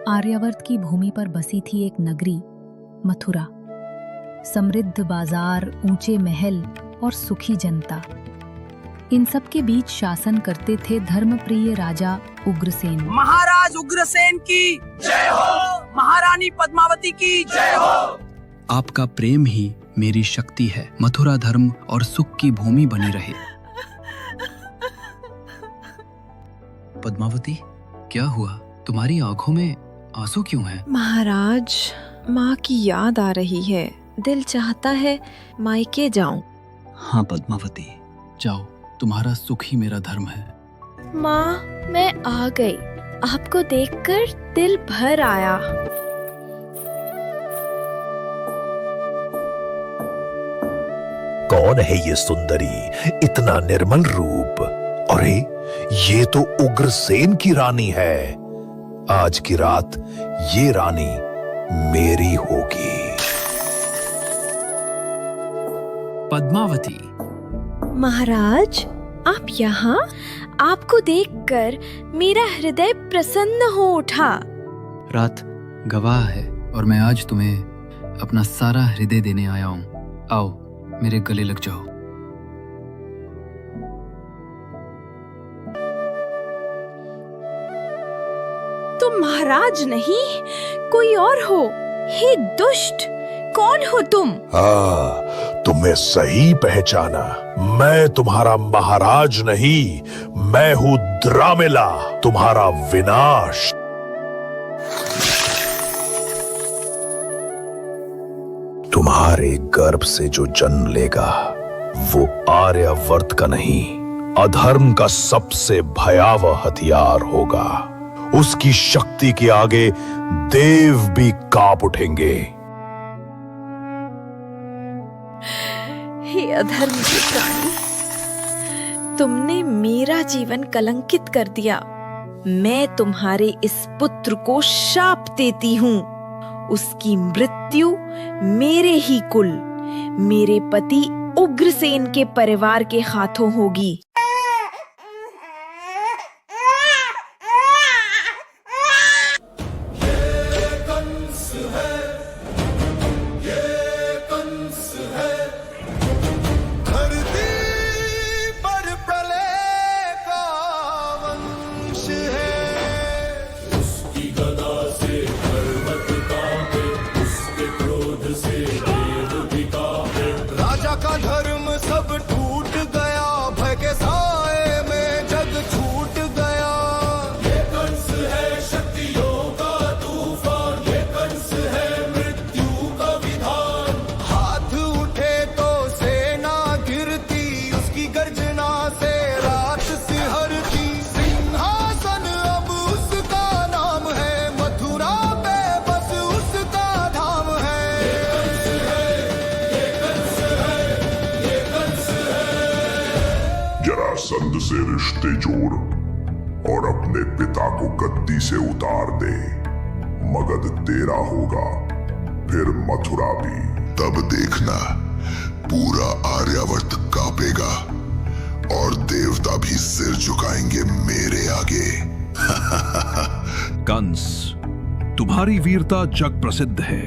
आर्यावर्त की भूमि पर बसी थी एक नगरी, मथुरा। समृद्ध बाजार, ऊंचे महल और सुखी जनता, इन सब के बीच शासन करते थे धर्मप्रिय राजा उग्रसेन। महाराज उग्रसेन की जय हो, महारानी पद्मावती की जय हो। आपका प्रेम ही मेरी शक्ति है। मथुरा धर्म और सुख की भूमि बनी रहे। पद्मावती, क्या हुआ? तुम्हारी आंखों में आंसू क्यों हैं? महाराज, माँ की याद आ रही है। दिल चाहता है मायके जाऊं। हाँ पद्मावती, जाओ, तुम्हारा सुख ही मेरा धर्म है। माँ, मैं आ गई। आपको देखकर दिल भर आया। कौन है ये सुंदरी, इतना निर्मल रूप? अरे ये तो उग्रसेन की रानी है। आज की रात ये रानी मेरी होगी। पद्मावती। महाराज, आप यहाँ? आपको देखकर मेरा हृदय प्रसन्न हो उठा। रात गवाह है और मैं आज तुम्हें अपना सारा हृदय देने आया हूँ। आओ, मेरे गले लग जाओ। तुम महाराज नहीं, कोई और हो। हे दुष्ट, कौन हो तुम? तुम्हें सही पहचाना। मैं तुम्हारा महाराज नहीं, मैं हूँ द्रामिला, तुम्हारा विनाश। तुम्हारे गर्भ से जो जन्म लेगा वो आर्यावर्त का नहीं, अधर्म का सबसे भयावह हथियार होगा। उसकी शक्ति के आगे देव भी कांप उठेंगे। हे अधर्म के प्राणी, तुमने मेरा जीवन कलंकित कर दिया। मैं तुम्हारे इस पुत्र को शाप देती हूँ। उसकी मृत्यु मेरे ही कुल, मेरे पति उग्रसेन के परिवार के हाथों होगी। जरासंध से रिश्ते जोड़ और अपने पिता को गद्दी से उतार दे। मगध तेरा होगा, फिर मथुरा भी। तब देखना, पूरा आर्यावर्त कांपेगा और देवता भी सिर झुकाएंगे मेरे आगे। कंस, तुम्हारी वीरता जग प्रसिद्ध है,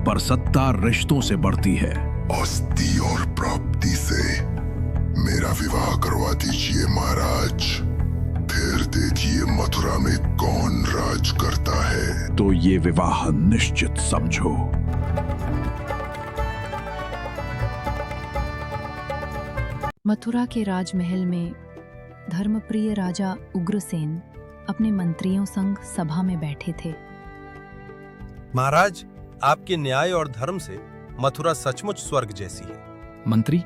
पर सत्ता रिश्तों से बढ़ती है। औस्ती और प्राप्ति से मेरा विवाह करवा दीजिए महाराज, फिर देखिए मथुरा में कौन राज करता है। तो ये विवाह निश्चित समझो। मथुरा के राजमहल में धर्मप्रिय राजा उग्रसेन अपने मंत्रियों संग सभा में बैठे थे। महाराज, आपके न्याय और धर्म से मथुरा सचमुच स्वर्ग जैसी है। मंत्री,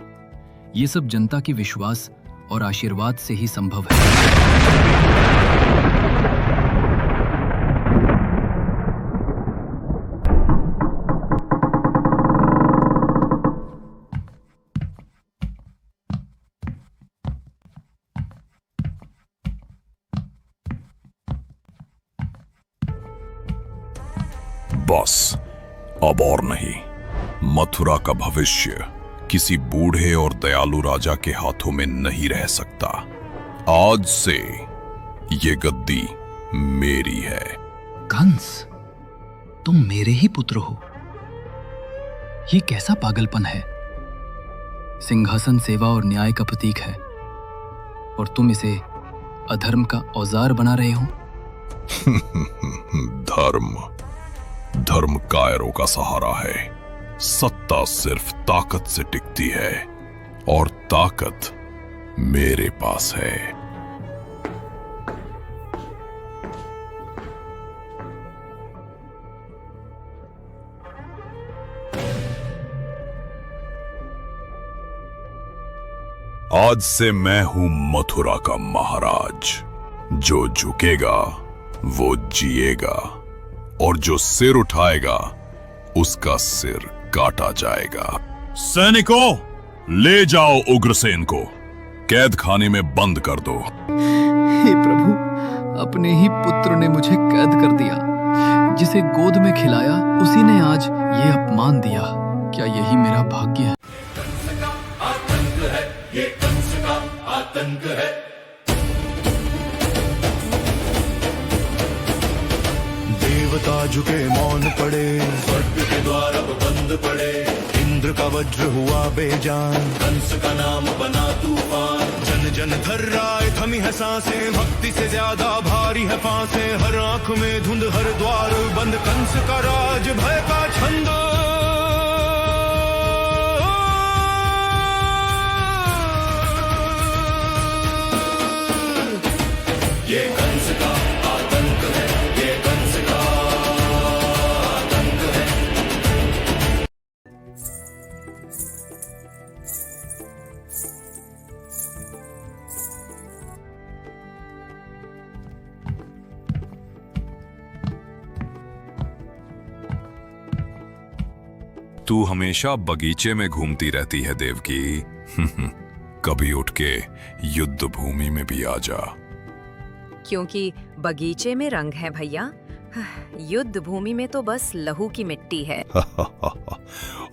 ये सब जनता के विश्वास और आशीर्वाद से ही संभव है। बस, अब और नहीं। मथुरा का भविष्य किसी बूढ़े और दयालु राजा के हाथों में नहीं रह सकता। आज से ये गद्दी मेरी है। कंस, तुम मेरे ही पुत्र हो। ये कैसा पागलपन है? सिंहासन सेवा और न्याय का प्रतीक है और तुम इसे अधर्म का औजार बना रहे हो। धर्म कायरों का सहारा है। सत्ता सिर्फ ताकत से टिकती है और ताकत मेरे पास है। आज से मैं हूं मथुरा का महाराज। जो झुकेगा वो जिएगा और जो सिर उठाएगा उसका सिर काटा जाएगा। सैनिकों, ले जाओ उग्रसेन को, कैद खाने में बंद कर दो। हे प्रभु, अपने ही पुत्र ने मुझे कैद कर दिया। जिसे गोद में खिलाया उसी ने आज ये अपमान दिया। क्या यही मेरा भाग्य है? ये कंस का आतंक है। देवता झुके मौन पड़े, स्वर्ग के द्वार अब बंद पड़े। इंद्र का वज्र हुआ बेजान, कंस का नाम बना तूफान। जन जन थर्राए थमी है सांसें, भक्ति से ज्यादा भारी है फांसें। हर आंख में धुंध, हर द्वार बंद, कंस का राज भय का छंद। ये कंस का आतंक है, ये कंस का आतंक है। तू हमेशा बगीचे में घूमती रहती है देवकी। कभी उठ के युद्ध भूमि में भी आ जा। क्योंकि बगीचे में रंग है भैया, युद्ध भूमि में तो बस लहू की मिट्टी है।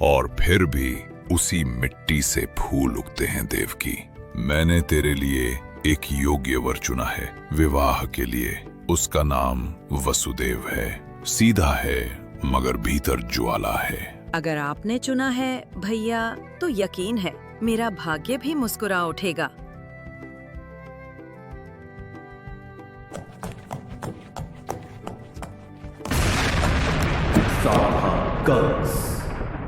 और फिर भी उसी मिट्टी से फूल उगते हैं देवकी। मैंने तेरे लिए एक योग्य वर चुना है विवाह के लिए। उसका नाम वसुदेव है। सीधा है मगर भीतर ज्वाला है। अगर आपने चुना है भैया तो यकीन है मेरा भाग्य भी मुस्कुरा उठेगा। कंस,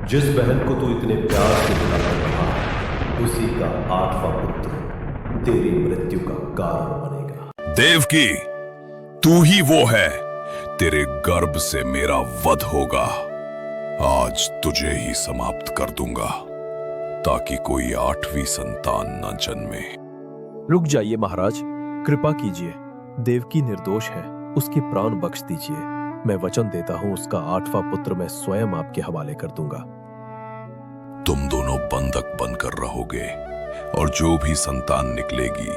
जिस बहन को तू इतने प्यार से बुलाता रहा, उसी का 8वां पुत्र तेरी मृत्यु का कारण बनेगा। देवकी, तू ही वो है। तेरे गर्भ से मेरा वध होगा। आज तुझे ही समाप्त कर दूंगा ताकि कोई 8वीं संतान न जन्मे। रुक जाइए महाराज, कृपा कीजिए। देवकी निर्दोष है, उसके प्राण बख्श दीजिए। मैं वचन देता हूं उसका 8वां पुत्र मैं स्वयं आपके हवाले कर दूंगा। तुम दोनों बंधक बनकर रहोगे और जो भी संतान निकलेगी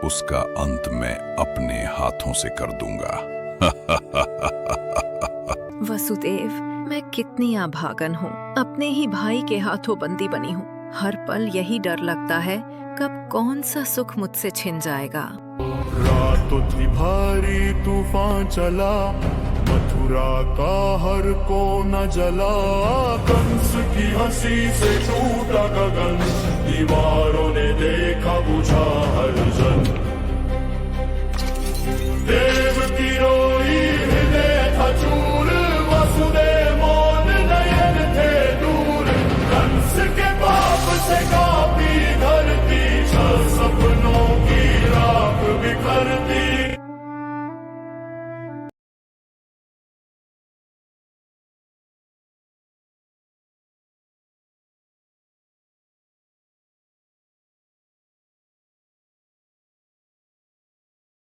उसका अंत मैं अपने हाथों से कर दूंगा। वसुदेव, मैं कितनी अभागन हूँ। अपने ही भाई के हाथों बंदी बनी हूँ। हर पल यही डर लगता है कब कौन सा सुख मुझसे छिन जाएगा। रातों थी भारी, तूफान चला, मथुरा का हर कोना जला। कंस की हंसी से टूटा गगन, दीवारों ने देखा बुझा हर जन।